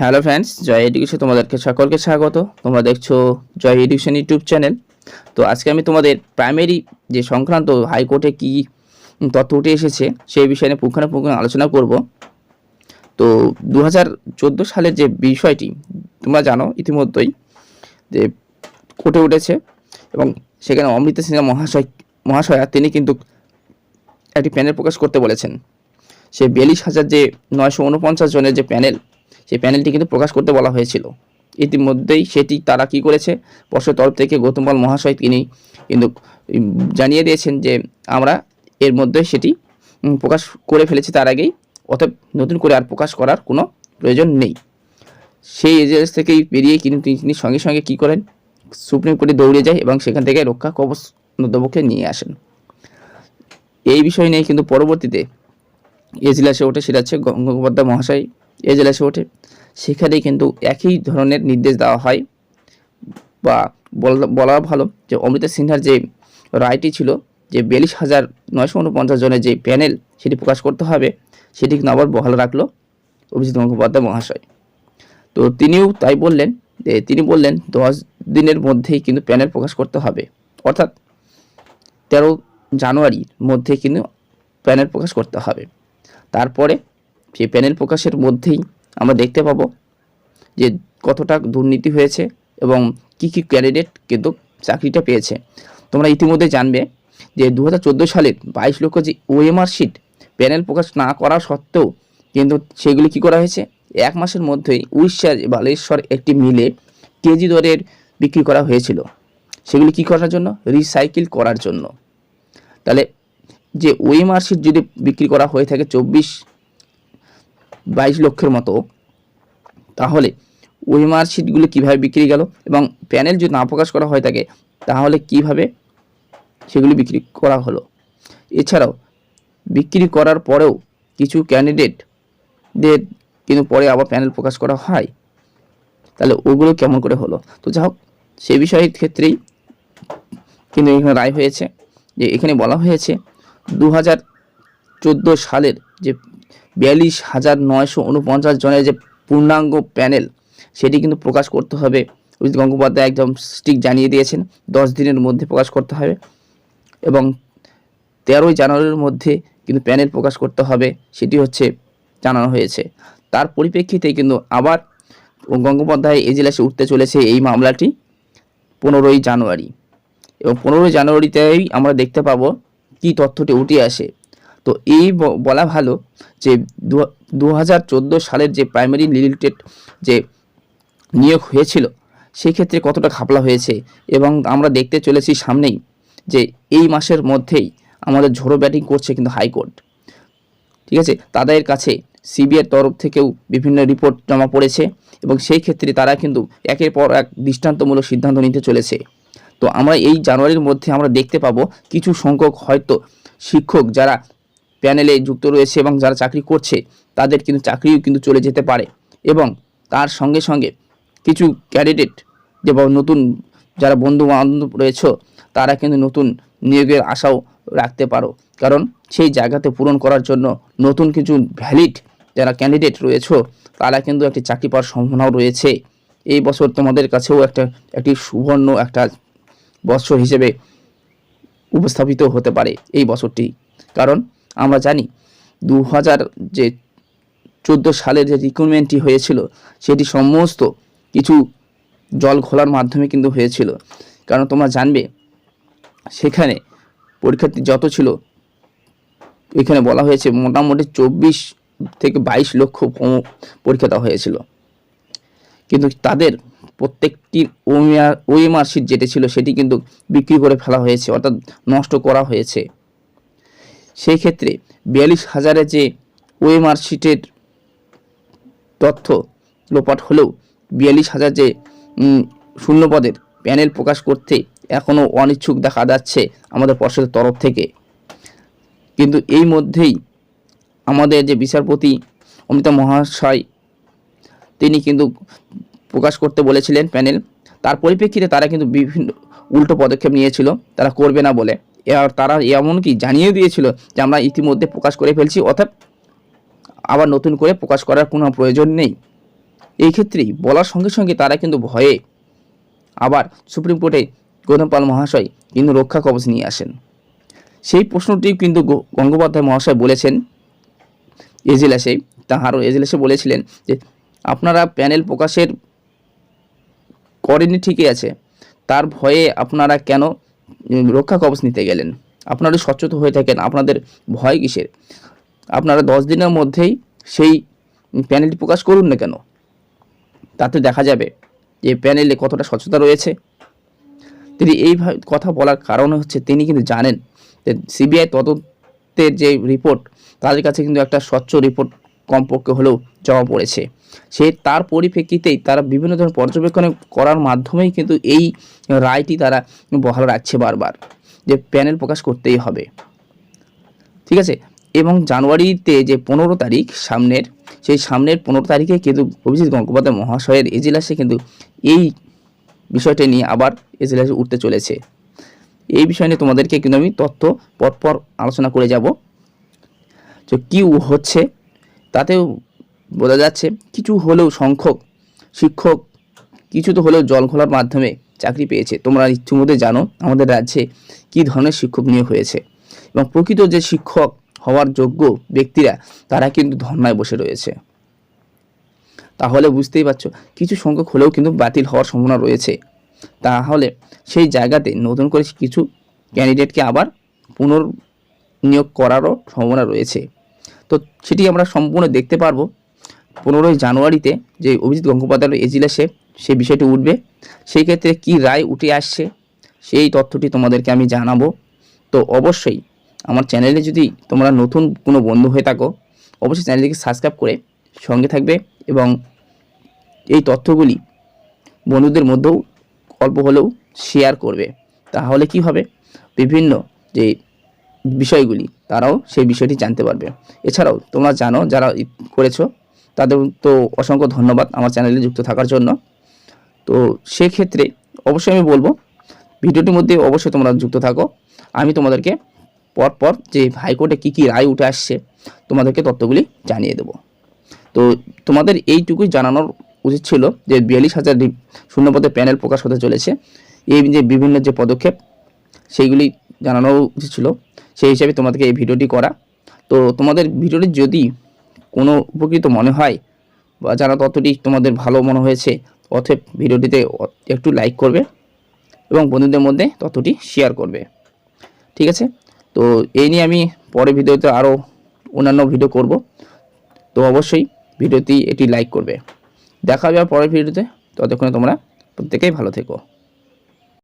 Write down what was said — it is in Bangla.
হ্যালো ফ্রেন্ডস, জয় এডুকেশন তোমাদেরকে সকলকে স্বাগত। তোমরা দেখছো জয় এডুকেশন ইউটিউব চ্যানেল। তো আজকে আমি তোমাদের প্রাইমারি যে সংক্রান্ত হাইকোর্টে কি তথ্য উঠে এসেছে সেই বিষয়ে নিয়ে পুঙ্খানুপুঙ্খ আলোচনা করব। তো 2014 সালের যে বিষয়টি তোমরা জানো ইতিমধ্যেই যে কোর্টে উঠেছে এবং সেখানে অমৃতা সিনহা মহাশয়া তিনি কিন্তু একটি প্যানেল প্রকাশ করতে বলেছেন। সে 42,000 যে 949 জনের যে প্যানেল, সেই প্যানেলটি কিন্তু প্রকাশ করতে বলা হয়েছিল। ইতিমধ্যেই সেটি তারা কি করেছে, পর্ষদের তরফ থেকে গৌতম পাল মহাশয় তিনি কিন্তু জানিয়ে দিয়েছেন যে আমরা এর মধ্যে সেটি প্রকাশ করে ফেলেছি তার আগেই, অতএব নতুন করে আর প্রকাশ করার কোনো প্রয়োজন নেই। সেই এজেন্স থেকেই বেরিয়ে কিন্তু তিনি সঙ্গে সঙ্গে কী করেন, সুপ্রিম কোর্টে দৌড়ে যায় এবং সেখান থেকে রক্ষা কবচ নদ্যপক্ষে নিয়ে আসেন। এই বিষয় নিয়ে কিন্তু পরবর্তীতে এজলাসে ওঠে, সেটা হচ্ছে গঙ্গোপাধ্যায় মহাশয় এজলাসে ওঠে। সেখানেই কিন্তু একই ধরনের নির্দেশ দেওয়া হয়, বা বলা ভালো যে অমৃতা সিনহার যে রায়টি ছিল যে 42,949 জনের যে প্যানেল সেটি প্রকাশ করতে হবে, সেটি কিন্তু আবার বহাল রাখলো অভিজিৎ গঙ্গোপাধ্যায় মহাশয়। তো তিনিও তাই বললেন, তিনি বললেন 10 দিনের মধ্যেই কিন্তু প্যানেল প্রকাশ করতে হবে, অর্থাৎ 13 জানুয়ারির মধ্যে কিন্তু প্যানেল প্রকাশ করতে হবে। তারপরে সেই প্যানেল প্রকাশের মধ্যেই আমরা দেখতে পাবো যে কতটা দুর্নীতি হয়েছে এবং কি কি ক্যান্ডিডেট কিন্তু চাকরিটা পেয়েছে। তোমরা ইতিমধ্যে জানবে যে 2014 সালের 22 লক্ষ যে ওএমআর শিট প্যানেল প্রকাশ না করা সত্ত্বেও কিন্তু সেগুলি কি করা হয়েছে, এক মাসের মধ্যেই উড়িষ্যা বালেশ্বর একটি মিলে কেজি দরের বিক্রি করা হয়েছিল। সেগুলি কি করার জন্য, রিসাইকেল করার জন্য। তাহলে যে ওএমআর শিট যদি বিক্রি করা হয়ে থাকে 22 লক্ষের মতো, তাহলে ওএমআর শিটগুলো কীভাবে বিক্রি গেল, এবং প্যানেল যদি না প্রকাশ করা হয় থাকে তাহলে কিভাবে সেগুলি বিক্রি করা হলো। এছাড়াও বিক্রি করার পরেও কিছু ক্যান্ডিডেটদের কিন্তু পরে আবার প্যানেল প্রকাশ করা হয়, তাহলে ওগুলো কেমন করে হলো। তো যাই হোক, সেই বিষয়ের ক্ষেত্রেই কিন্তু এখানে রায় হয়েছে যে এখানে বলা হয়েছে 2014 সালের যে 42,949 জনের যে পূর্ণাঙ্গ প্যানেল সেটি কিন্তু প্রকাশ করতে হবে। অভিজিৎ গঙ্গোপাধ্যায় একদম স্ট্রিক্ট জানিয়ে দিয়েছেন 10 দিনের মধ্যে প্রকাশ করতে হবে, এবং 13 জানুয়ারির মধ্যে কিন্তু প্যানেল প্রকাশ করতে হবে, সেটি হচ্ছে জানানো হয়েছে। তার পরিপ্রেক্ষিতে কিন্তু আবার গঙ্গোপাধ্যায় এজলাসে উঠতে চলেছে এই মামলাটি 15 জানুয়ারি, এবং 15 জানুয়ারিতেই আমরা দেখতে পাবো কি তথ্যটি উঠে আসে। তো এই বলা ভালো যে 2014 সালের যে প্রাইমারি রিলেটেড যে নিয়োগ হয়েছিল সেই ক্ষেত্রে কতটা ঘাপলা হয়েছে, এবং আমরা দেখতে চলেছি সামনেই যে এই মাসের মধ্যেই আমাদের ঝোড়ো ব্যাটিং করছে কিন্তু হাইকোর্ট। ঠিক আছে, তাদের কাছে সিবিআইয়ের তরফ থেকেও বিভিন্ন রিপোর্ট জমা পড়েছে এবং সেই ক্ষেত্রে তারা কিন্তু একের পর এক দৃষ্টান্তমূলক সিদ্ধান্ত নিতে চলেছে। তো আমরা এই জানুয়ারির মধ্যে আমরা দেখতে পাবো কিছু সংখ্যক হয়তো শিক্ষক যারা প্যানেলে যুক্ত রয়েছে এবং যারা চাকরি করছে তাদের কিন্তু চাকরিও কিন্তু চলে যেতে পারে, এবং তার সঙ্গে সঙ্গে কিছু ক্যান্ডিডেট যে নতুন যারা বন্ধু বান্ধব রয়েছে তারা কিন্তু নতুন নিয়োগের আশাও রাখতে পারো, কারণ সেই জায়গাতে পূরণ করার জন্য নতুন কিছু ভ্যালিড যারা ক্যান্ডিডেট রয়েছে তারা কিন্তু একটি চাকরি পাওয়ার সম্ভাবনাও রয়েছে। এই বছর তোমাদের কাছেও একটি সুবর্ণ একটা বছর হিসেবে উপস্থাপিত হতে পারে এই বছরটি, কারণ আমরা জানি 2014 সালের যে রিক্রুটমেন্টটি হয়েছিল সেটি সমস্ত কিছু জল ঘোলার মাধ্যমে কিন্তু হয়েছিল। কারণ তোমরা জানবে সেখানে পরীক্ষার্থী যত ছিল এখানে বলা হয়েছে মোটামুটি 24 থেকে 22 লক্ষ পরীক্ষা দেওয়া হয়েছিল, কিন্তু তাদের প্রত্যেকটির ওএমআর শিট যেটা ছিল সেটি কিন্তু বিক্রি করে ফেলা হয়েছে, অর্থাৎ নষ্ট করা হয়েছে। সেই ক্ষেত্রে 42,000-এর যে ওএমআর শিটের তথ্য লোপাট হলেও 42,000 যে শূন্যপদের প্যানেল প্রকাশ করতে এখনও অনিচ্ছুক দেখা যাচ্ছে আমাদের পর্ষদের তরফ থেকে। কিন্তু এই মধ্যেই আমাদের যে বিচারপতি অমৃতা মহাশয় তিনি কিন্তু প্রকাশ করতে বলেছিলেন প্যানেল, তার পরিপ্রেক্ষিতে তারা কিন্তু বিভিন্ন উল্টো পদক্ষেপ নিয়েছিল, তারা করবে না বলে। আর তারা এমনকি জানিয়ে দিয়েছিল যে আমরা ইতিমধ্যে প্রকাশ করে ফেলছি, অর্থাৎ আবার নতুন করে প্রকাশ করার কোনো প্রয়োজন নেই। এই ক্ষেত্রেই বলার সঙ্গে সঙ্গে তারা কিন্তু ভয়ে আবার সুপ্রিম কোর্টে গৌতম পাল মহাশয় কিন্তু রক্ষা কবচ নিয়ে আসেন। সেই প্রশ্নটি কিন্তু গঙ্গোপাধ্যায় মহাশয় বলেছেন এজলাসে, তাহারও এজলাসে বলেছিলেন যে আপনারা প্যানেল প্রকাশের করেনি ঠিকই আছে, তার ভয়ে আপনারা কেন রক্ষা কবচ নিতে গেলেন? আপনারা সচেতন হয়ে থাকেন, আপনাদের ভয় কিসের? আপনারা 10 দিনের মধ্যেই সেই প্যানেলটি প্রকাশ করুন না কেন, তাতে দেখা যাবে যে প্যানেলে কতটা স্বচ্ছতা রয়েছে। তিনি এই কথা বলার কারণ হচ্ছে তিনি কিন্তু জানেন যে সিবিআই তদন্তের যে রিপোর্ট, তাদের কাছে কিন্তু একটা স্বচ্ছ রিপোর্ট কমপক্ষে হলেও জমা পড়েছে। তার পরিপ্রেক্ষিতেই তারা বিভিন্ন ধরনের পর্যবেক্ষণ করার মাধ্যমেই কিন্তু এই রায়টি তারা বহাল রাখছে বারবার, যে প্যানেল প্রকাশ করতেই হবে। ঠিক আছে, এবং জানুয়ারিতে যে 15 তারিখ সামনের, সেই সামনের 15 তারিখে কিন্তু অভিজিৎ গঙ্গোপাধ্যায় মহাশয়ের এজলাসে কিন্তু এই বিষয়টা নিয়ে আবার এজলাসে উঠতে চলেছে। এই বিষয় নিয়ে তোমাদেরকে কিন্তু আমি তথ্য পরপর আলোচনা করে যাব। তো কী হচ্ছে তাতেও বোঝা যাচ্ছে কিছু হলেও সংখ্যক শিক্ষক কিছু তো হলেও জল ঘোলার মাধ্যমে চাকরি পেয়েছে। তোমরা ইতিমধ্যে জানো আমাদের রাজ্যে কী ধরনের শিক্ষক নিয়োগ হয়েছে, এবং প্রকৃত যে শিক্ষক হওয়ার যোগ্য ব্যক্তিরা তারা কিন্তু ধর্নায় বসে রয়েছে। তাহলে বুঝতেই পারছো কিছু সংখ্যক হলেও কিন্তু বাতিল হওয়ার সম্ভাবনা রয়েছে। তাহলে সেই জায়গাতে নতুন করে কিছু ক্যান্ডিডেটকে আবার পুনর্নিয়োগ করারও সম্ভাবনা রয়েছে। তো সেটি আমরা সম্পূর্ণ দেখতে পারবো 15 জানুয়ারিতে, যে অভিজিৎ গঙ্গোপাধ্যায়ের এজলাসে সেই বিষয়টি উঠবে। সেই ক্ষেত্রে কী রায় উঠে আসছে সেই তথ্যটি তোমাদেরকে আমি জানাবো। তো অবশ্যই আমার চ্যানেলে যদি তোমরা নতুন কোনো বন্ধু হয়ে থাকো, অবশ্যই চ্যানেলটিকে সাবস্ক্রাইব করে সঙ্গে থাকবে, এবং এই তথ্যগুলি বন্ধুদের মধ্যেও অল্প হলেও শেয়ার করবে। তাহলে কি হবে, বিভিন্ন যে বিষয়গুলি তারাও সেই বিষয়টি জানতে পারবে। এছাড়াও তোমরা জানো যারা করেছো তাদের তো অসংখ্য ধন্যবাদ আমার চ্যানেলে যুক্ত থাকার জন্য। তো সেক্ষেত্রে অবশ্যই আমি বলবো ভিডিওটির মধ্যে অবশ্যই তোমরা যুক্ত থাকো। আমি তোমাদেরকে পরপর যে হাইকোর্টে কী কী রায় উঠে আসছে তোমাদেরকে তথ্যগুলি জানিয়ে দেবো। তো তোমাদের এইটুকুই জানানোর উচিত ছিল যে 42,000 শূন্যপদে প্যানেল প্রকাশ হতে চলেছে। এই যে বিভিন্ন যে পদক্ষেপ সেইগুলি জানানো উচিত ছিল, সেই হিসাবে তোমাদেরকে এই ভিডিওটি করা। তো তোমাদের ভিডিওটি যদি কোনো উপকৃত মনে হয় বা যারা তথ্যটি তোমাদের ভালো মনে হয়েছে, অতএব ভিডিওটিতে একটু লাইক করবে এবং বন্ধুদের মধ্যে তথ্যটি শেয়ার করবে। ঠিক আছে, তো এই নিয়ে আমি পরের ভিডিওতে আরও অন্যান্য ভিডিও করব। তো অবশ্যই ভিডিওটি এটি লাইক করবে। দেখা হবে পরের ভিডিওতে। ততক্ষণে তোমরা প্রত্যেকেই ভালো থেকো।